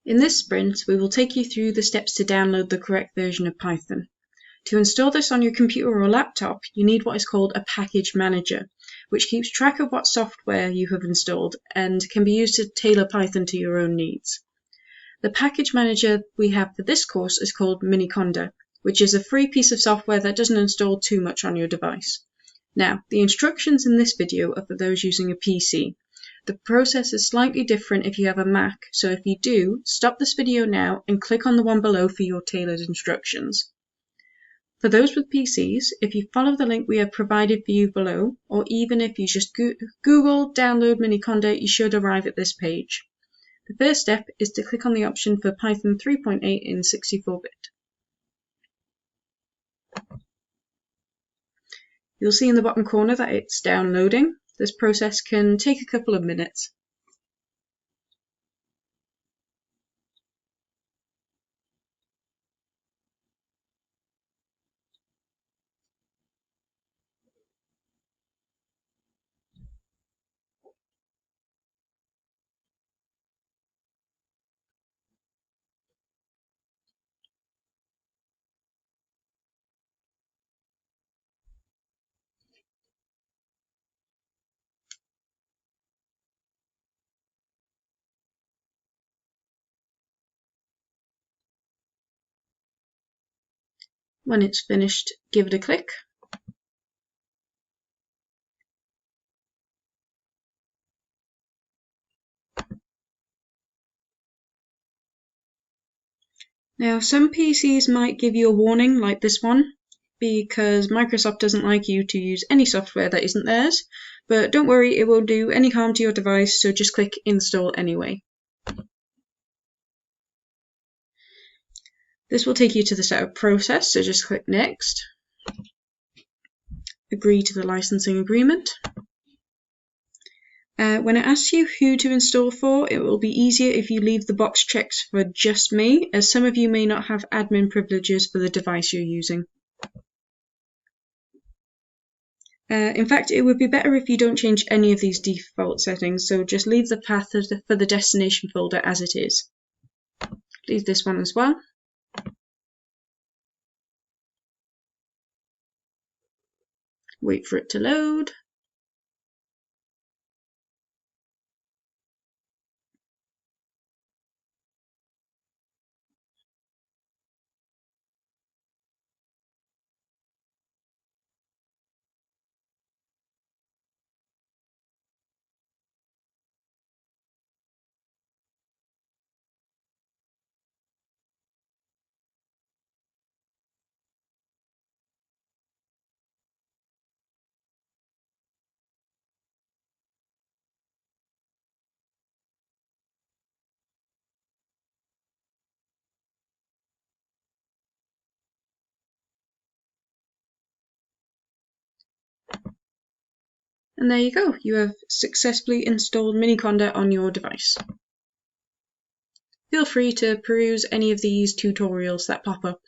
In this sprint, we will take you through the steps to download the correct version of Python. To install this on your computer or laptop, you need what is called a package manager, which keeps track of what software you have installed and can be used to tailor Python to your own needs. The package manager we have for this course is called Miniconda, which is a free piece of software that doesn't install too much on your device. Now, the instructions in this video are for those using a PC. The process is slightly different if you have a Mac, so if you do, stop this video now and click on the one below for your tailored instructions. For those with PCs, if you follow the link we have provided for you below, or even if you just Google download Miniconda, you should arrive at this page. The first step is to click on the option for Python 3.8 in 64-bit. You'll see in the bottom corner that it's downloading. This process can take a couple of minutes. When it's finished, give it a click. Now, some PCs might give you a warning like this one, because Microsoft doesn't like you to use any software that isn't theirs, but don't worry, it won't do any harm to your device, so just click install anyway. This will take you to the setup process, so just click next, agree to the licensing agreement. When it asks you who to install for, it will be easier if you leave the box checked for just me, as some of you may not have admin privileges for the device you're using. In fact, it would be better if you don't change any of these default settings, so just leave the path for the destination folder as it is. Leave this one as well. Wait for it to load. And there you go, you have successfully installed Miniconda on your device. Feel free to peruse any of these tutorials that pop up.